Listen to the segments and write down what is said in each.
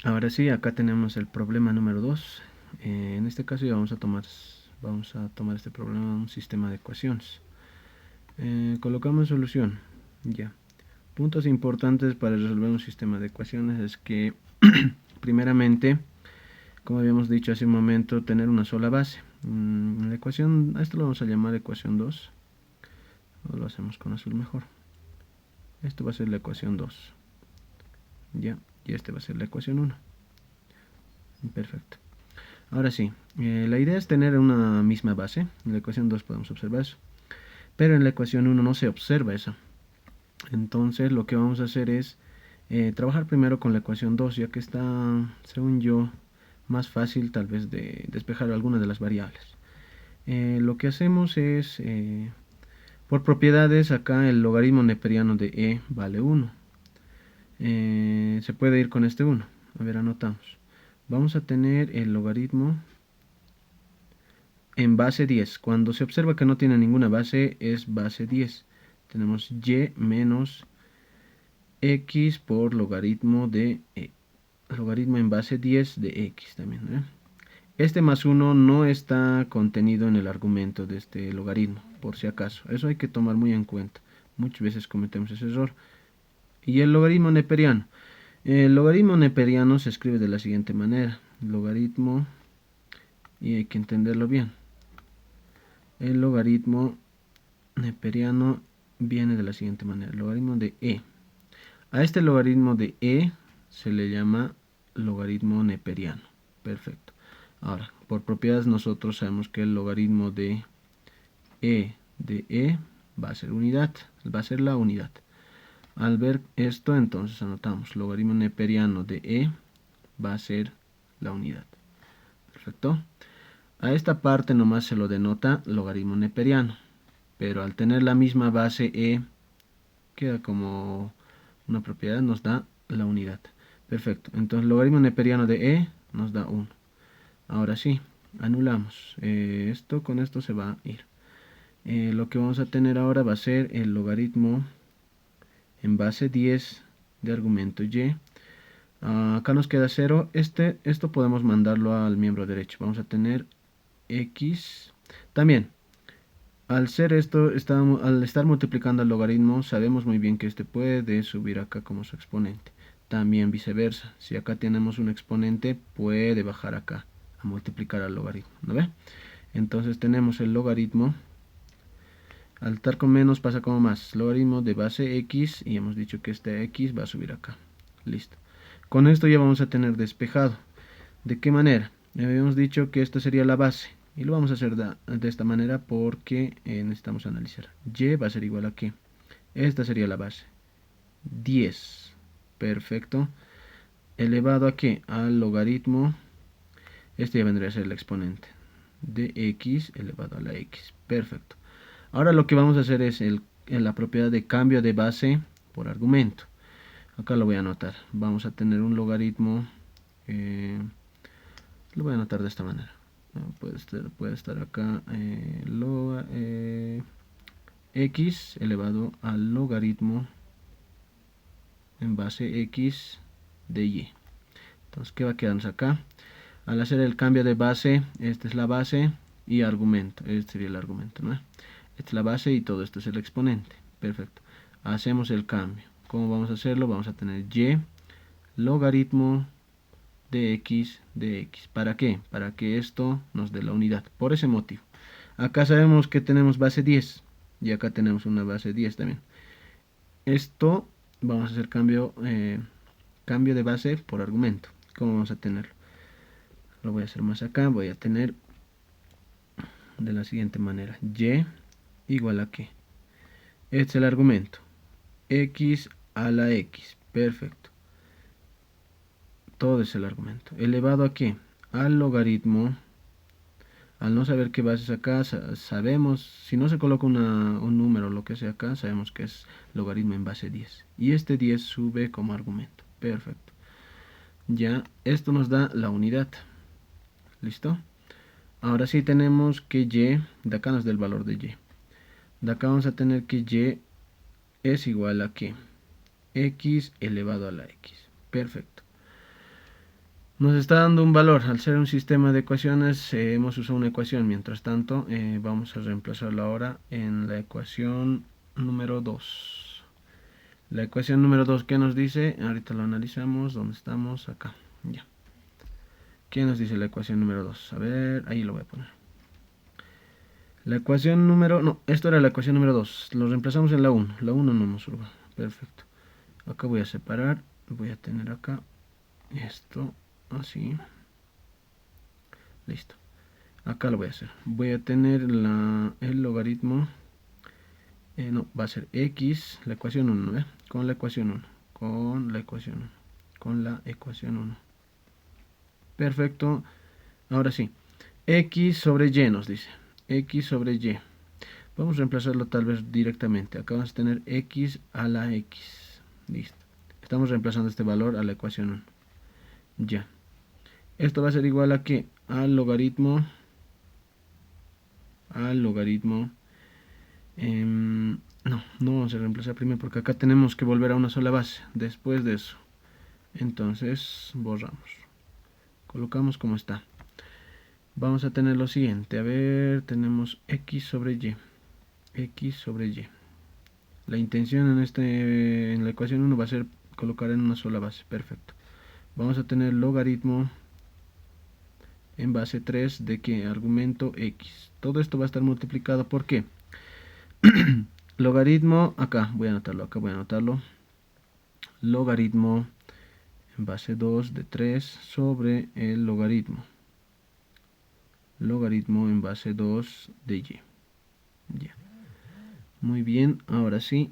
Ahora sí, acá tenemos el problema número 2. En este caso ya vamos a tomar este problema un sistema de ecuaciones. Colocamos solución. Ya. Puntos importantes para resolver un sistema de ecuaciones es que, primeramente, como habíamos dicho hace un momento, tener una sola base. La ecuación, a esto lo vamos a llamar ecuación 2. O lo hacemos con azul mejor. Esto va a ser la ecuación 2. Ya. Y este va a ser la ecuación 1. Perfecto. Ahora sí, la idea es tener una misma base. En la ecuación 2 podemos observar eso. Pero en la ecuación 1 no se observa eso. Entonces lo que vamos a hacer es trabajar primero con la ecuación 2, ya que está, según yo, más fácil tal vez de despejar algunas de las variables. Lo que hacemos es, por propiedades, acá el logaritmo neperiano de e vale 1. Se puede ir con este 1. A ver, anotamos. Vamos a tener el logaritmo en base 10. Cuando se observa que no tiene ninguna base, es base 10. Tenemos y menos x por logaritmo de logaritmo en base 10 de x también. Este más 1 no está contenido en el argumento de este logaritmo, por si acaso. Eso hay que tomar muy en cuenta. Muchas veces cometemos ese error. Y el logaritmo neperiano. El logaritmo neperiano se escribe de la siguiente manera. Logaritmo, y hay que entenderlo bien. El logaritmo neperiano viene de la siguiente manera. El logaritmo de e. A este logaritmo de e se le llama logaritmo neperiano. Perfecto. Ahora, por propiedades nosotros sabemos que el logaritmo de e va a ser unidad, va a ser la unidad. Al ver esto, entonces anotamos logaritmo neperiano de e va a ser la unidad. Perfecto. A esta parte nomás se lo denota logaritmo neperiano, pero al tener la misma base e, queda como una propiedad, nos da la unidad. Perfecto. Entonces, logaritmo neperiano de e nos da 1. Ahora sí, anulamos. Esto con esto se va a ir. Lo que vamos a tener ahora va a ser el logaritmo en base 10 de argumento y. Acá nos queda 0. Esto podemos mandarlo al miembro derecho. Vamos a tener x. También, al estar multiplicando el logaritmo, sabemos muy bien que este puede subir acá como su exponente. También viceversa. Si acá tenemos un exponente, puede bajar acá a multiplicar al logaritmo. ¿No ve? Entonces tenemos el logaritmo. Al estar con menos pasa como más. Logaritmo de base x y hemos dicho que este x va a subir acá. Listo. Con esto ya vamos a tener despejado. ¿De qué manera? Habíamos dicho que esta sería la base. Y lo vamos a hacer de esta manera porque necesitamos analizar. Y va a ser igual a ¿qué? Esta sería la base. 10. Perfecto. ¿Elevado a qué? Al logaritmo. Este ya vendría a ser el exponente. De x elevado a la x. Perfecto. Ahora lo que vamos a hacer es la propiedad de cambio de base por argumento. Acá lo voy a anotar. Vamos a tener un logaritmo. Lo voy a anotar de esta manera. Puede estar acá x elevado al logaritmo en base x de y. Entonces, ¿qué va a quedarnos acá? Al hacer el cambio de base, esta es la base y argumento. Este sería el argumento, ¿no? Esta es la base y todo esto es el exponente. Perfecto. Hacemos el cambio. ¿Cómo vamos a hacerlo? Vamos a tener y logaritmo de x. ¿Para qué? Para que esto nos dé la unidad. Por ese motivo. Acá sabemos que tenemos base 10. Y acá tenemos una base 10 también. Esto vamos a hacer cambio de base por argumento. ¿Cómo vamos a tenerlo? Lo voy a hacer más acá. Voy a tener de la siguiente manera. Y igual a qué. Este es el argumento. X a la x. Perfecto. Todo es el argumento. ¿Elevado a qué? Al logaritmo. Al no saber qué bases acá, sabemos, si no se coloca un número o lo que sea acá, sabemos que es logaritmo en base 10. Y este 10 sube como argumento. Perfecto. Ya, esto nos da la unidad. ¿Listo? Ahora sí tenemos que y, de acá nos da el valor de y. De acá vamos a tener que y es igual a ¿qué? X elevado a la x. Perfecto. Nos está dando un valor. Al ser un sistema de ecuaciones, hemos usado una ecuación. Mientras tanto, vamos a reemplazarlo ahora en la ecuación número 2. La ecuación número 2, ¿qué nos dice? Ahorita lo analizamos. ¿Dónde estamos? Acá. Ya. ¿Qué nos dice la ecuación número 2? A ver, ahí lo voy a poner. La ecuación número... No, esto era la ecuación número 2. Lo reemplazamos en la 1. La 1 no nos sirve. Perfecto. Acá voy a separar. Voy a tener acá esto así. Listo. Acá lo voy a hacer. Voy a tener el logaritmo. No, va a ser x, la ecuación 1, ¿no? Con la ecuación 1. Con la ecuación 1. Con la ecuación 1. Perfecto. Ahora sí. X sobre y nos dice. X sobre y. Vamos a reemplazarlo tal vez directamente. Acá vamos a tener x a la x. Listo. Estamos reemplazando este valor a la ecuación 1. Ya. Esto va a ser igual a ¿qué? Al logaritmo. No, no vamos a reemplazar primero porque acá tenemos que volver a una sola base. Después de eso. Entonces borramos. Colocamos como está. Vamos a tener lo siguiente. A ver, tenemos x sobre y. X sobre y. La intención en la ecuación 1 va a ser colocar en una sola base. Perfecto. Vamos a tener logaritmo en base 3 de ¿qué? Argumento x. Todo esto va a estar multiplicado por ¿qué? Logaritmo, acá voy a anotarlo. Logaritmo en base 2 de 3 sobre el logaritmo. Logaritmo en base 2 de y. Ya. Muy bien, ahora sí,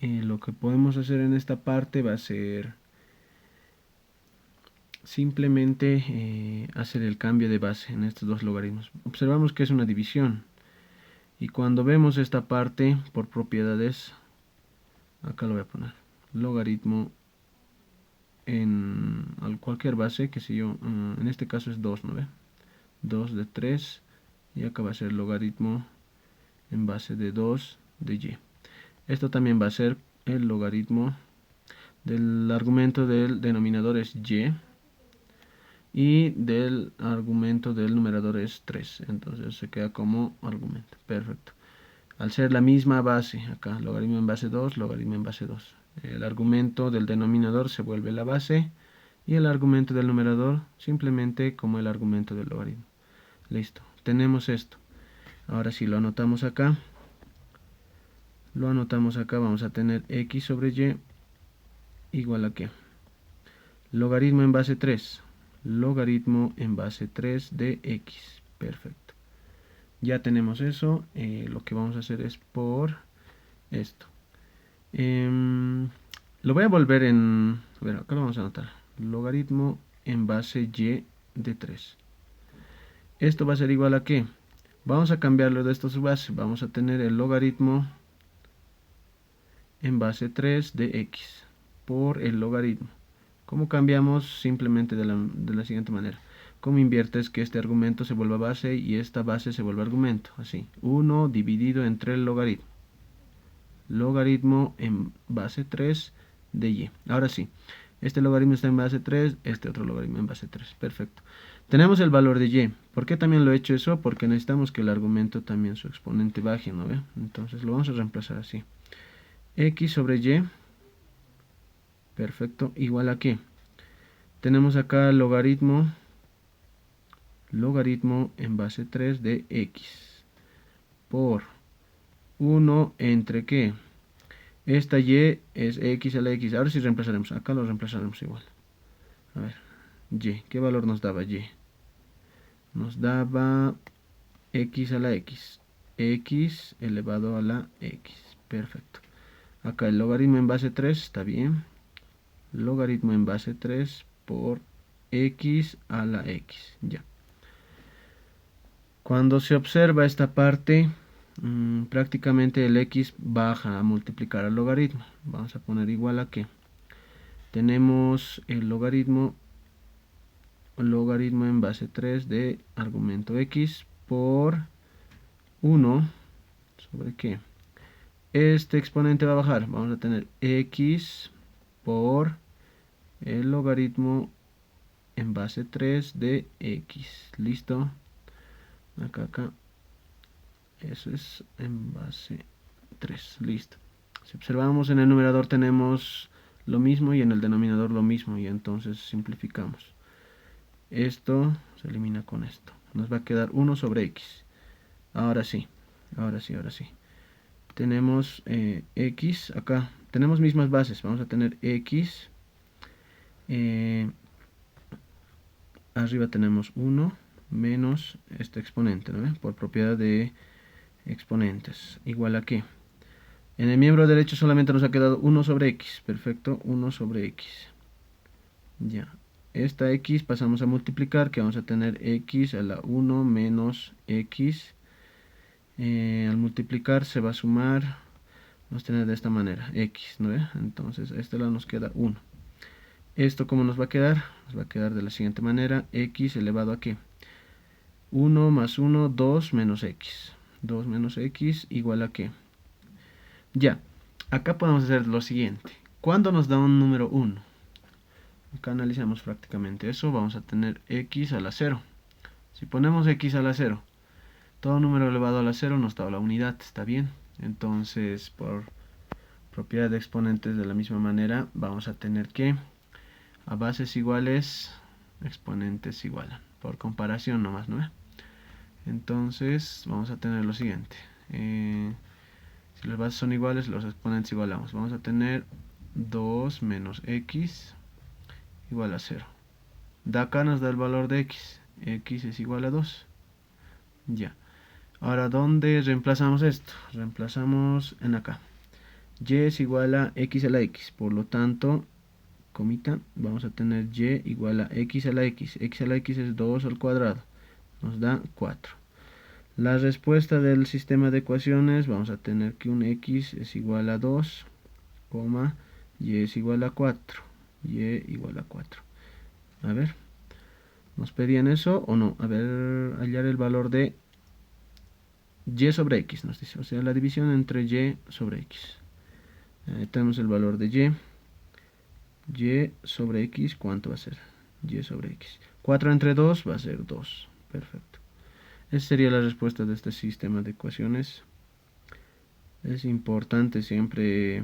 lo que podemos hacer en esta parte va a ser simplemente hacer el cambio de base en estos dos logaritmos. Observamos que es una división. Y cuando vemos esta parte por propiedades, acá lo voy a poner. Logaritmo en cualquier base, que sé yo, en este caso es 2, ¿no ve? 2 de 3 y acá va a ser logaritmo en base de 2 de y. Esto también va a ser el logaritmo del argumento del denominador es y del argumento del numerador es 3. Entonces se queda como argumento. Perfecto. Al ser la misma base, acá logaritmo en base 2, logaritmo en base 2. El argumento del denominador se vuelve la base y el argumento del numerador simplemente como el argumento del logaritmo. Listo, tenemos esto. Ahora si lo anotamos acá, vamos a tener x sobre y igual a ¿qué? Logaritmo en base 3. Logaritmo en base 3 de x. Perfecto. Ya tenemos eso. Lo que vamos a hacer es por esto. Lo voy a volver en... A ver, acá lo vamos a anotar. Logaritmo en base y de 3. Esto va a ser igual a ¿qué? Vamos a cambiarlo de esta base. Vamos a tener el logaritmo en base 3 de x por el logaritmo. ¿Cómo cambiamos? Simplemente de la siguiente manera. ¿Cómo inviertes que este argumento se vuelva base y esta base se vuelva argumento? Así. 1 dividido entre el logaritmo. Logaritmo en base 3 de y. Ahora sí. Este logaritmo está en base 3, este otro logaritmo en base 3. Perfecto. Tenemos el valor de y. ¿Por qué también lo he hecho eso? Porque necesitamos que el argumento también su exponente baje, ¿no ve? Entonces lo vamos a reemplazar así. X sobre y. Perfecto. Igual a ¿qué? Tenemos acá logaritmo en base 3 de x por 1 entre ¿qué? Esta y es x a la x. Ahora sí reemplazaremos. Acá lo reemplazaremos igual. A ver. Y. ¿Qué valor nos daba y? Nos daba x a la x. X elevado a la x. Perfecto. Acá el logaritmo en base 3 está bien. Logaritmo en base 3 por x a la x. Ya. Cuando se observa esta parte, prácticamente el x baja a multiplicar al logaritmo. Vamos a poner igual a que tenemos el logaritmo en base 3 de argumento x por 1 sobre qué. Este exponente va a bajar. Vamos a tener x por el logaritmo en base 3 de x. ¿Listo? Acá. Eso es en base 3. Listo. Si observamos, en el numerador tenemos lo mismo y en el denominador lo mismo, y entonces simplificamos. Esto se elimina con esto. Nos va a quedar 1 sobre x. Ahora sí. Tenemos x acá. Tenemos mismas bases. Vamos a tener x. Arriba tenemos 1 menos este exponente, ¿no? Por propiedad de exponentes. ¿Igual a qué? En el miembro derecho solamente nos ha quedado 1 sobre x. Perfecto, 1 sobre x. Ya. Esta x pasamos a multiplicar, que vamos a tener x a la 1 menos x. Al multiplicar se va a sumar, vamos a tener de esta manera, x, ¿no? Entonces, a este lado nos queda 1. ¿Esto cómo nos va a quedar? Nos va a quedar de la siguiente manera, x elevado a ¿qué? 1 más 1, 2 menos x. 2 menos x igual a ¿qué? Ya, acá podemos hacer lo siguiente. ¿Cuándo nos da un número 1? Acá analizamos prácticamente eso. Vamos a tener x a la 0. Si ponemos x a la 0, todo número elevado a la 0 nos da la unidad, ¿está bien? Entonces, por propiedad de exponentes, de la misma manera, vamos a tener que a bases iguales, exponentes igualan. Por comparación nomás, ¿no? Entonces, vamos a tener lo siguiente. Si las bases son iguales, los exponentes igualamos. Vamos a tener 2 menos x igual a 0. De acá nos da el valor de x. X es igual a 2. Ya. Ahora, ¿dónde reemplazamos esto? Reemplazamos en acá. Y es igual a x a la x. Por lo tanto, comita, vamos a tener y igual a x a la x. X a la x es 2 al cuadrado. Nos da 4. La respuesta del sistema de ecuaciones, vamos a tener que un x es igual a 2, y es igual a 4. Y igual a 4. A ver, ¿nos pedían eso o no? A ver, hallar el valor de y sobre x, nos dice. O sea, la división entre y sobre x. Tenemos el valor de y sobre x, ¿cuánto va a ser? Y sobre x. 4 entre 2 va a ser 2. Perfecto. Esa sería la respuesta de este sistema de ecuaciones. Es importante siempre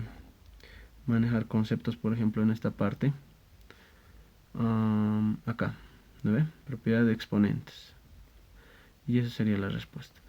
manejar conceptos, por ejemplo, en esta parte. Acá, ¿no ve? Propiedad de exponentes. Y esa sería la respuesta.